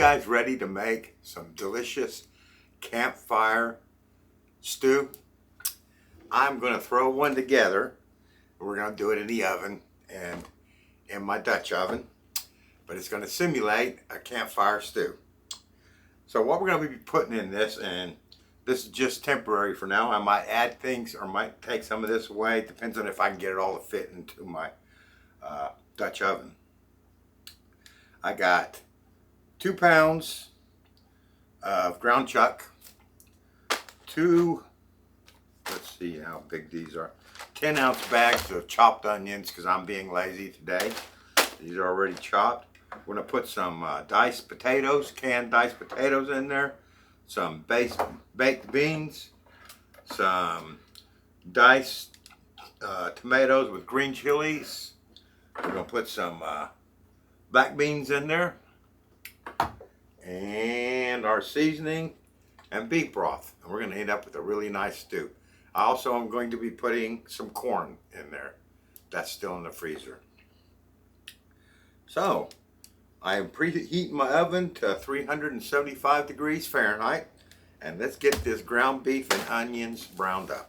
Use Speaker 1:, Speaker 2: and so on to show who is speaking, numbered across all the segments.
Speaker 1: guys ready to make some delicious campfire stew? I'm going to throw one together. We're going to do it in the oven and in my Dutch oven, but it's going to simulate a campfire stew. So what we're going to be putting in this, and this is just temporary for now. I might add things or might take some of this away. It depends on if I can get it all to fit into my Dutch oven. I got 2 pounds of ground chuck, let's see how big these are, 10-ounce bags of chopped onions because I'm being lazy today. These are already chopped. We're going to put some diced potatoes, canned diced potatoes in there, some baked beans, some diced tomatoes with green chilies. We're going to put some black beans in there, and our seasoning and beef broth, and we're going to end up with a really nice stew. I also am going to be putting some corn in there. That's still in the freezer. So I am preheating my oven to 375 degrees Fahrenheit, and let's get this ground beef and onions browned up.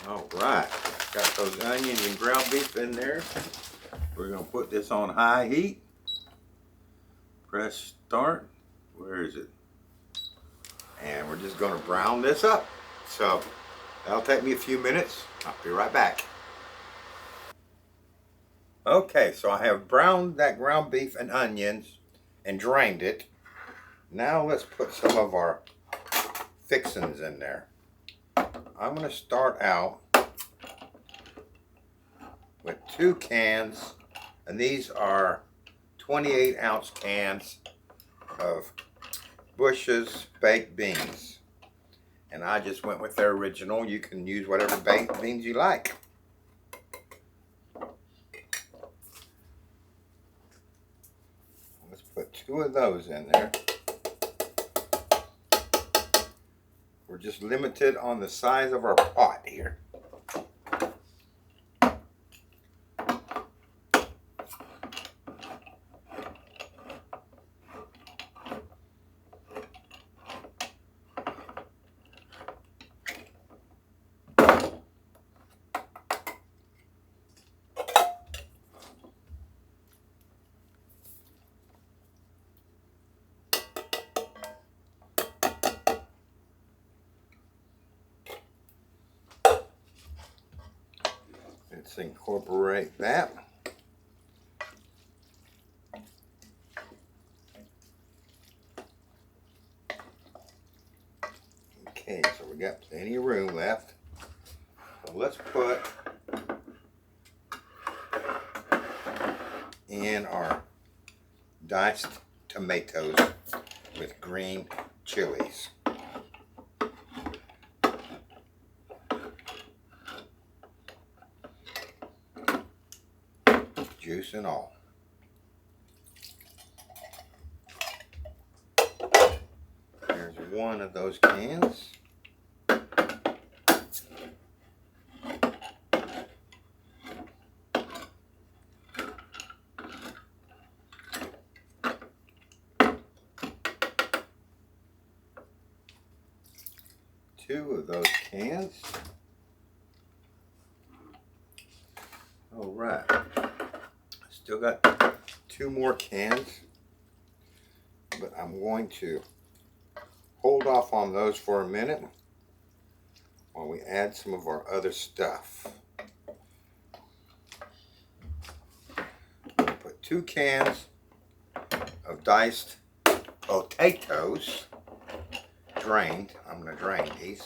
Speaker 1: Alright, got those onions and ground beef in there. We're going to put this on high heat. Press start. Where is it? And we're just going to brown this up. So that'll take me a few minutes. I'll be right back. Okay, so I have browned that ground beef and onions and drained it. Now let's put some of our fixings in there. I'm going to start out with 2 cans, and these are 28-ounce cans of Bush's baked beans. And I just went with their original. You can use whatever baked beans you like. Let's put 2 of those in there. We're just limited on the size of our pot here. Let's incorporate that. Okay, so we got plenty of room left. So let's put in our diced tomatoes with green chilies. Juice and all. There's 1 of those cans. Two of those cans. All right. Still got 2 more cans, but I'm going to hold off on those for a minute while we add some of our other stuff. I'm going to put 2 cans of diced potatoes, drained. I'm going to drain these.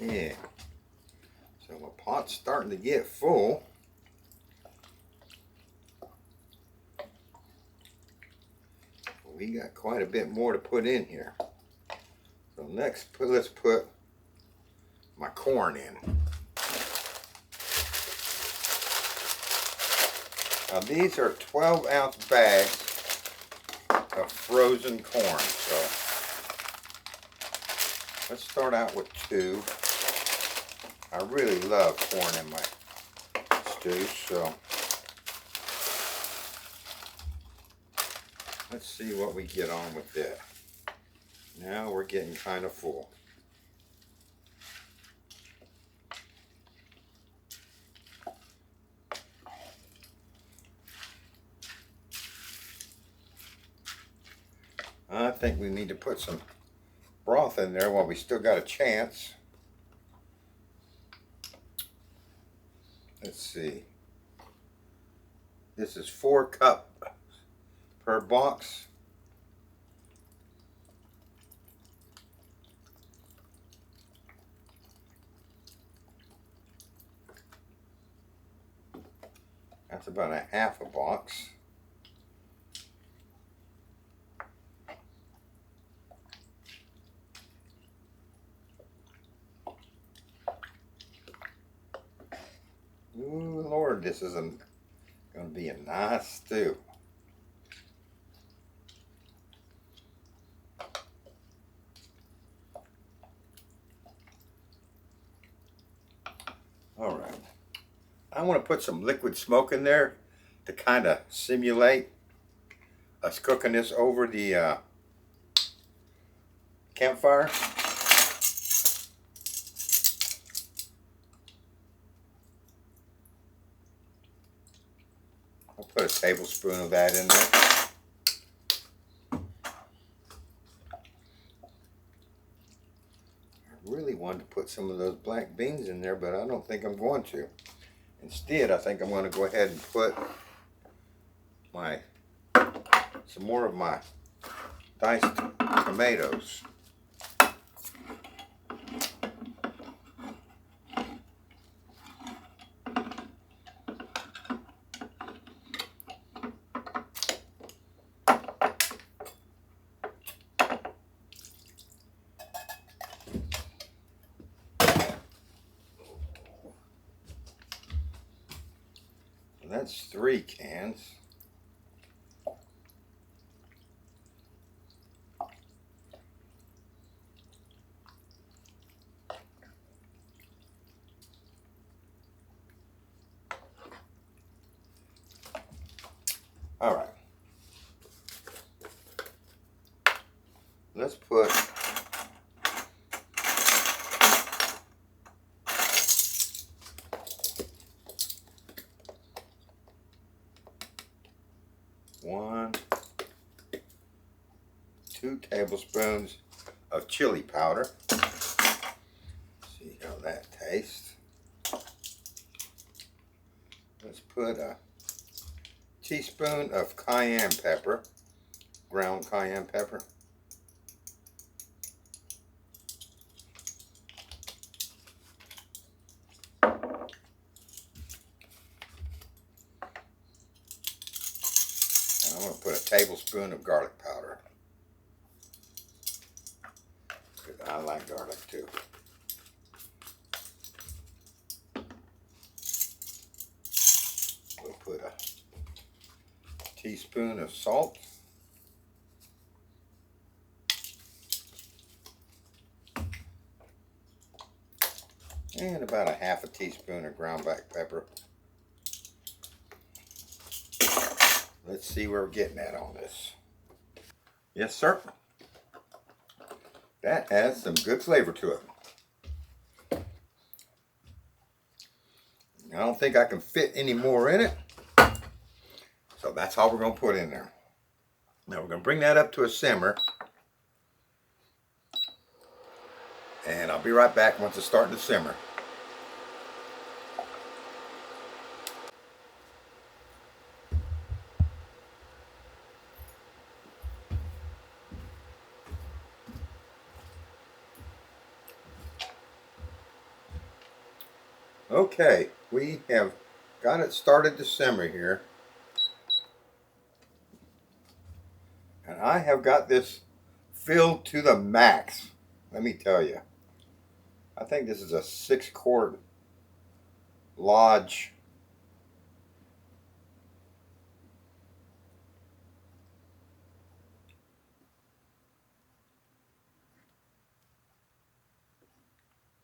Speaker 1: Yeah. So my pot's starting to get full. We got quite a bit more to put in here. So next, let's put my corn in. Now these are 12-ounce bags of frozen corn. So let's start out with 2. I really love corn in my stew, so let's see what we get on with that. Now we're getting kind of full. I think we need to put some broth in there while we still got a chance. Let's see. This is 4 cups per box. That's about a half a box. Ooh, Lord, this is going to be a nice stew. All right. I want to put some liquid smoke in there to kind of simulate us cooking this over the campfire. I'll put a tablespoon of that in there. I really wanted to put some of those black beans in there, but I don't think I'm going to. Instead, I think I'm going to go ahead and put some more of my diced tomatoes. That's 3 cans. All right. Let's put one, 2 tablespoons of chili powder. See how that tastes. Let's put a teaspoon of cayenne pepper, ground cayenne pepper. And I'm going to put a tablespoon of garlic powder, because I like garlic too. We'll put a teaspoon of salt. And about a half a teaspoon of ground black pepper. Let's see where we're getting at on this. Yes, sir. That adds some good flavor to it. I don't think I can fit any more in it. So that's all we're going to put in there. Now we're going to bring that up to a simmer. And I'll be right back once it's starting to simmer. Okay, we have got it started to simmer here. And I have got this filled to the max. Let me tell you. I think this is a 6-quart Lodge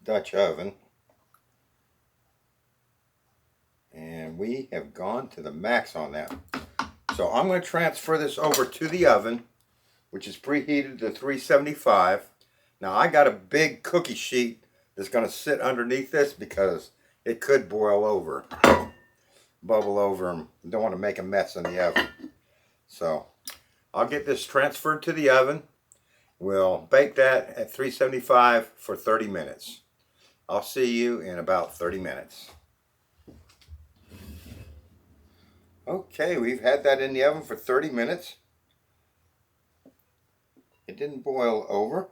Speaker 1: Dutch oven. And we have gone to the max on that. So I'm going to transfer this over to the oven, which is preheated to 375. Now I got a big cookie sheet that's going to sit underneath this because it could boil over, bubble over, and don't want to make a mess in the oven. So I'll get this transferred to the oven. We'll bake that at 375 for 30 minutes. I'll see you in about 30 minutes. Okay, we've had that in the oven for 30 minutes. It didn't boil over.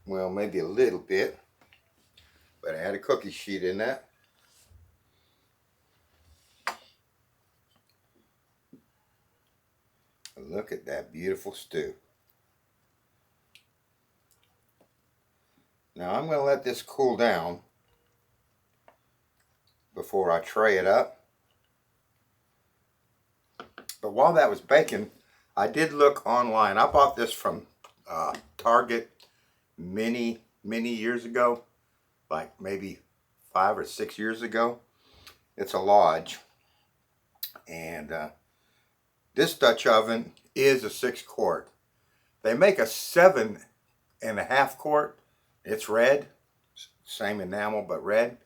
Speaker 1: Well, maybe a little bit, but I had a cookie sheet in that. Look at that beautiful stew. Now I'm going to let this cool down before I tray it up. But while that was baking, I did look online. I bought this from Target many years ago, like maybe 5 or 6 years ago. It's a Lodge, and this Dutch oven is a 6-quart. They make a 7.5-quart. It's red, same enamel but red.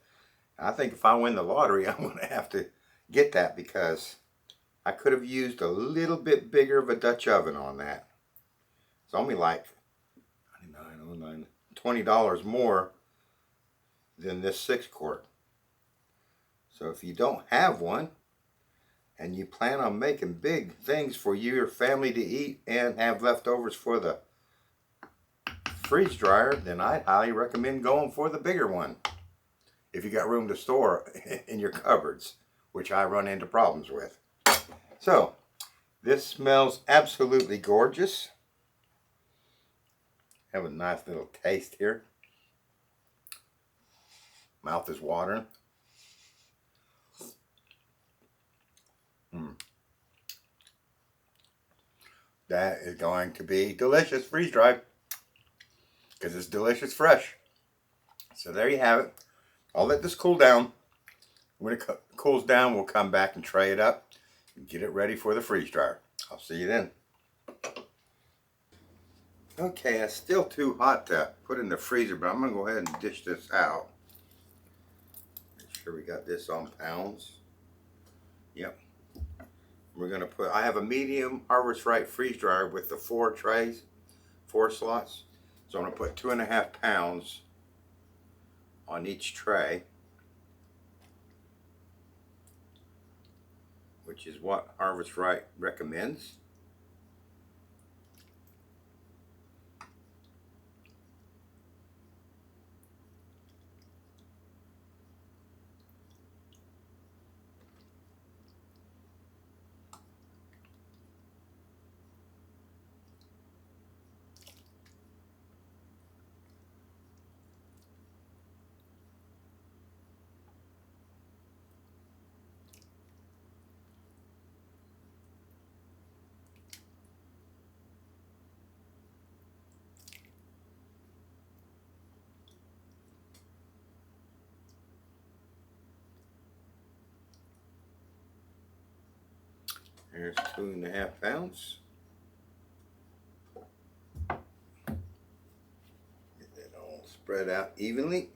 Speaker 1: I think if I win the lottery, I'm going to have to get that because I could have used a little bit bigger of a Dutch oven on that. It's only like $20 more than this 6-quart. So if you don't have one and you plan on making big things for your family to eat and have leftovers for the freeze dryer, then I'd highly recommend going for the bigger one if you got room to store in your cupboards, which I run into problems with. So this smells absolutely gorgeous. Have a nice little taste here. Mouth is watering. That is going to be delicious freeze dried because it's delicious fresh. So there you have it. I'll let this cool down. When it cools down, we'll come back and tray it up and get it ready for the freeze dryer. I'll see you then. Okay, it's still too hot to put in the freezer, but I'm going to go ahead and dish this out. Make sure we got this on pounds. Yep. We're going to put, I have a medium harvestright freeze dryer with the 4 trays, 4 slots. So I'm going to put 2.5 pounds on each tray, which is what Harvestright recommends. There's 2.5 pounds. Get that all spread out evenly.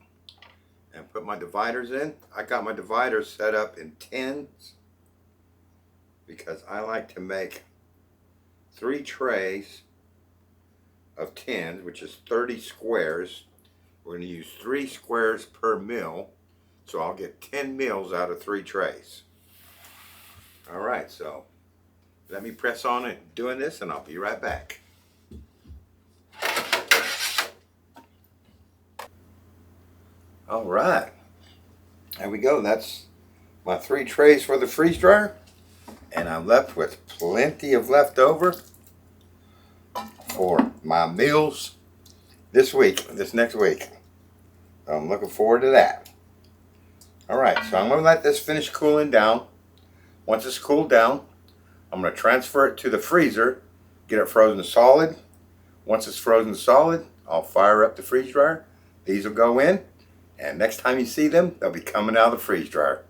Speaker 1: And put my dividers in. I got my dividers set up in tins because I like to make 3 trays of tins, which is 30 squares. We're going to use 3 squares per meal, so I'll get 10 meals out of 3 trays. Alright, so let me press on it doing this and I'll be right back. Alright, There we go. That's my 3 trays for the freeze dryer. And I'm left with plenty of leftover for my meals this next week. I'm looking forward to that. Alright, so I'm going to let this finish cooling down. Once it's cooled down, I'm going to transfer it to the freezer, get it frozen solid. Once it's frozen solid, I'll fire up the freeze dryer. These will go in, and next time you see them, they'll be coming out of the freeze dryer.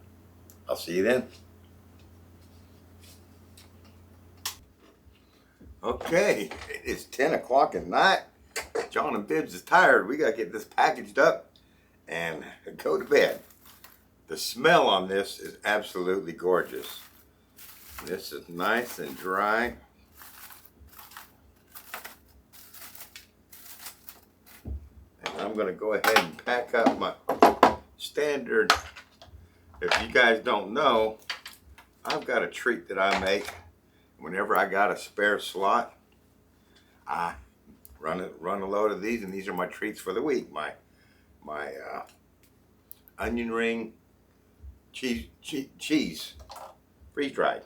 Speaker 1: I'll see you then. Okay, it is 10 o'clock at night. John and Bibbs is tired. We got to get this packaged up and go to bed. The smell on this is absolutely gorgeous. This is nice and dry. And I'm going to go ahead and pack up my standard. If you guys don't know, I've got a treat that I make. Whenever I got a spare slot, I run a load of these, and these are my treats for the week. My onion ring cheese freeze dried.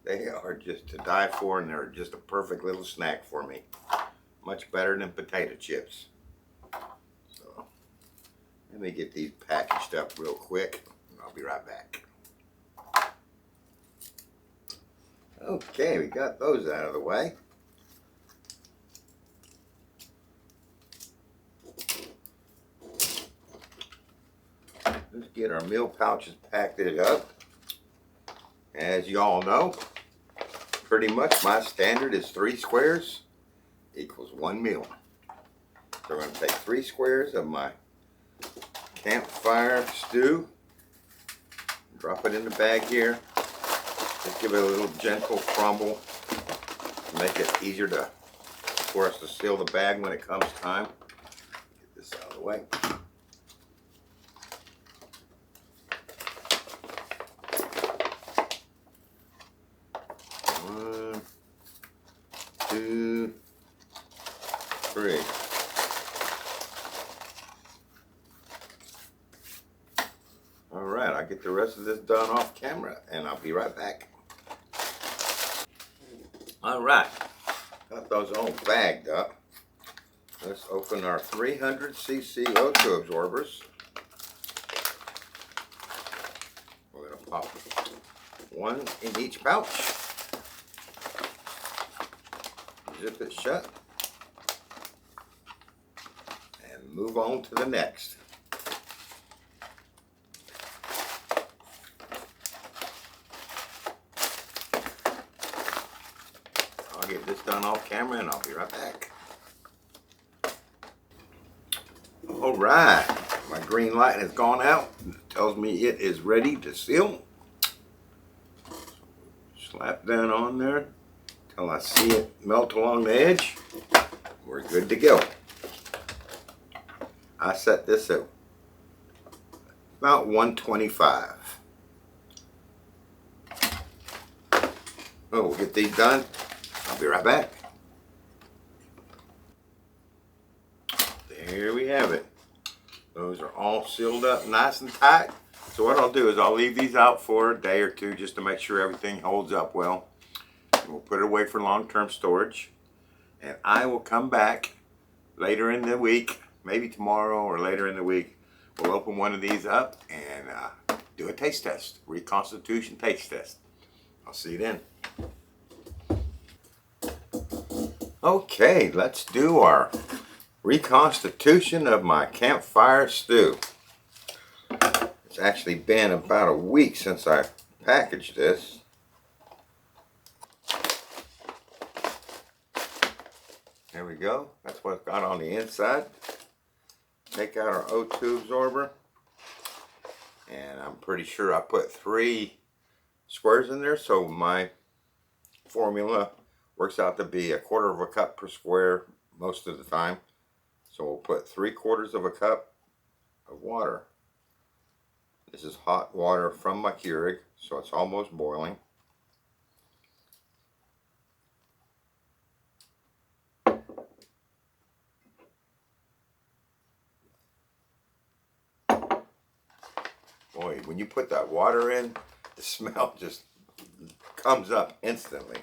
Speaker 1: They are just to die for, and they're just a perfect little snack for me. Much better than potato chips. So let me get these packaged up real quick, and I'll be right back. Okay, we got those out of the way. Let's get our meal pouches packed up. As you all know, pretty much my standard is 3 squares equals 1 meal. So we're going to take 3 squares of my campfire stew, drop it in the bag here. Just give it a little gentle crumble to make it easier for us to seal the bag when it comes time. Get this out of the way. One, 2, 3. Alright, I'll get the rest of this done off camera, and I'll be right back. Alright, got those all bagged up. Let's open our 300cc O2 absorbers. We're going to pop 1 in each pouch. Zip it shut. And move on to the next. I'll get this done off camera, and I'll be right back. Alright, my green light has gone out. It tells me it is ready to seal. Slap that on there till I see it melt along the edge. We're good to go. I set this at about 125. Oh, we'll get these done. I'll be right back. There we have it. Those are all sealed up nice and tight. So what I'll do is I'll leave these out for a day or two just to make sure everything holds up well. And we'll put it away for long-term storage. And I will come back later in the week, maybe tomorrow or later in the week. We'll open one of these up and do a taste test, reconstitution taste test. I'll see you then. Okay, let's do our reconstitution of my campfire stew. It's actually been about a week since I packaged this. There we go. That's what it's got on the inside. Take out our O2 absorber. And I'm pretty sure I put 3 squares in there, so my formula works out to be 1/4 cup per square most of the time. So we'll put 3/4 cup of water. This is hot water from my Keurig, so it's almost boiling. Boy, when you put that water in, the smell just comes up instantly.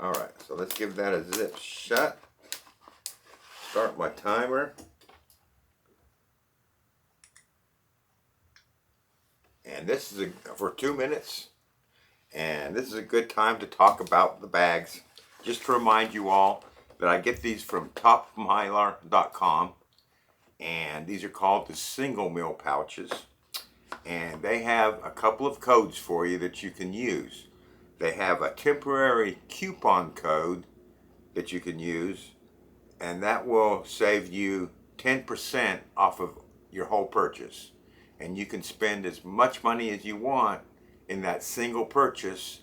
Speaker 1: Alright, so let's give that a zip shut. Start my timer. And this is for 2 minutes. And this is a good time to talk about the bags. Just to remind you all that I get these from topmylar.com. And these are called the single meal pouches. And they have a couple of codes for you that you can use. They have a temporary coupon code that you can use, and that will save you 10% off of your whole purchase. And you can spend as much money as you want in that single purchase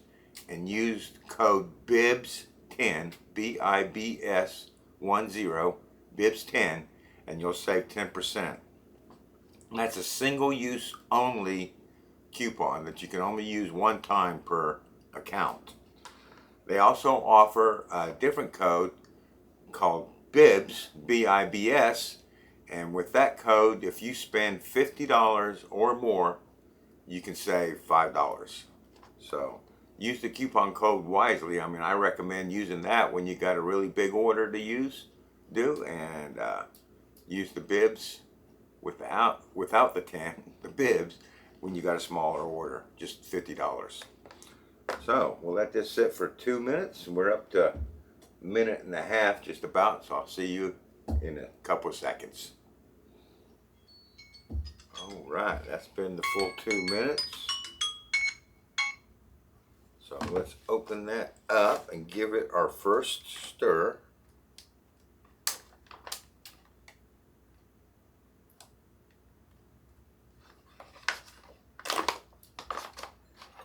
Speaker 1: and use code BIBS10, B-I-B-S 10, BIBS10, and you'll save 10%. And that's a single use only coupon that you can only use one time per account. They also offer a different code called BIBS, B-I-B-S, and with that code, if you spend $50 or more, you can save $5. So use the coupon code wisely. I mean, I recommend using that when you got a really big order to do, and use the BIBS without the 10, the BIBS, when you got a smaller order, just $50. So we'll let this sit for 2 minutes, and we're up to a minute and a half just about, so I'll see you in a couple of seconds. Alright, that's been the full 2 minutes. So let's open that up and give it our first stir.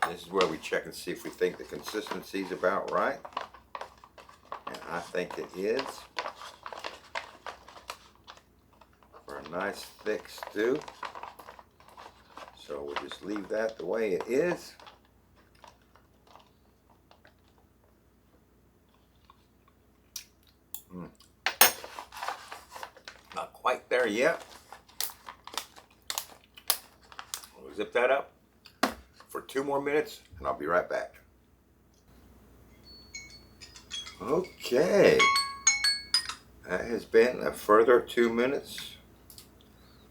Speaker 1: This is where we check and see if we think the consistency is about right. And I think it is. For a nice thick stew. So we'll just leave that the way it is. Not quite there yet. We'll zip that up for 2 more minutes, and I'll be right back. Okay, that has been a further 2 minutes.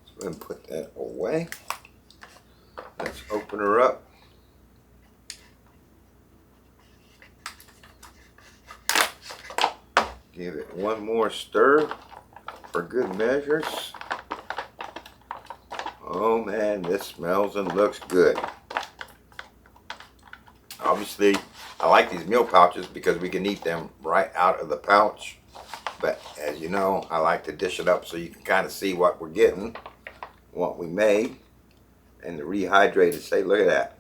Speaker 1: So I'm going to put that away. Let's open her up. Give it one more stir for good measures. Oh man, this smells and looks good. Obviously, I like these meal pouches because we can eat them right out of the pouch. But as you know, I like to dish it up so you can kind of see what we're getting, what we made. And the rehydrated, say, look at that.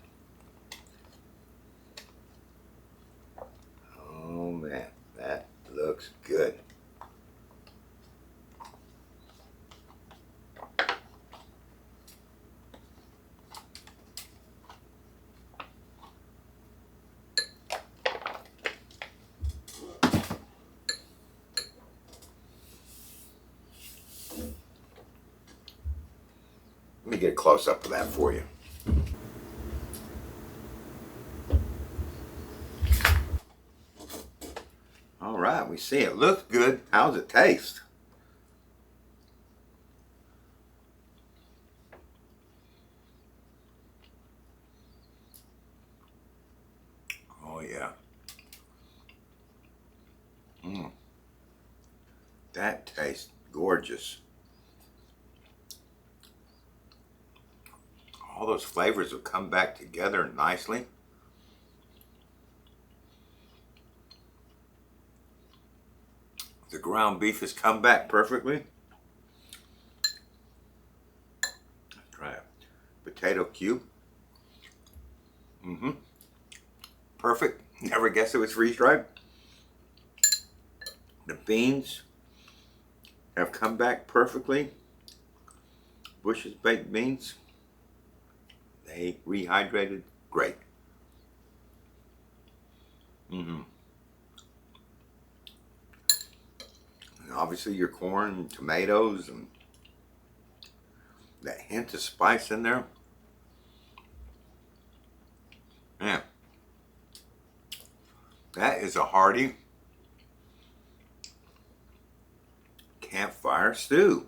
Speaker 1: Oh man, that looks good. Let me get a close-up of that for you. All right, we see it looks good. How's it taste? Oh yeah. That tastes gorgeous. All those flavors have come back together nicely. The ground beef has come back perfectly. Let's try a potato cube. Perfect. Never guessed it was freeze-dried. The beans have come back perfectly. Bush's baked beans. They rehydrated great. And obviously your corn and tomatoes and that hint of spice in there. That is a hearty campfire stew.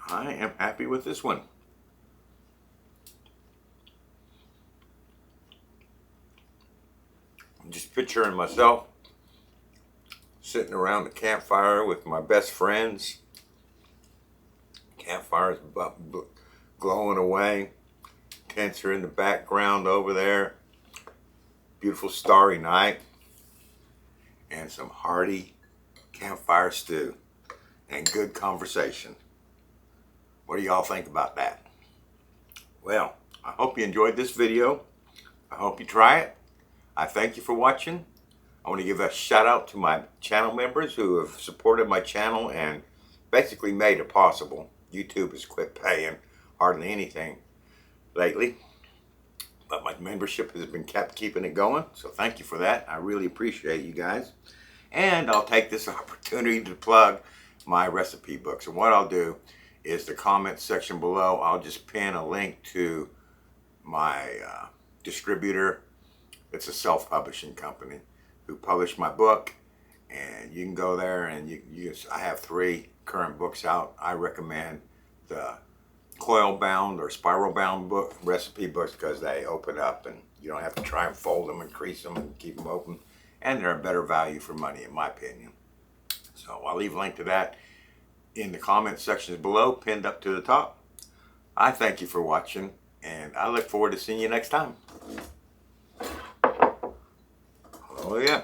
Speaker 1: I am happy with this one. I'm just picturing myself sitting around the campfire with my best friends. Campfire's glowing away. Tents are in the background over there. Beautiful starry night. And some hearty campfire stew. And good conversation. What do y'all think about that? Well, I hope you enjoyed this video. I hope you try it. I thank you for watching. I want to give a shout out to my channel members who have supported my channel and basically made it possible. YouTube has quit paying hardly anything lately, but my membership has been keeping it going, so thank you for that. I really appreciate you guys. And I'll take this opportunity to plug my recipe books. And what I'll do is the comment section below, I'll just pin a link to my distributor. It's a self-publishing company who published my book, and you can go there and I have 3 current books out. I recommend the coil bound or spiral bound book recipe books because they open up and you don't have to try and fold them and crease them and keep them open, and they're a better value for money in my opinion. So I'll leave a link to that in the comment sections below, pinned up to the top. I thank you for watching, and I look forward to seeing you next time. Oh yeah.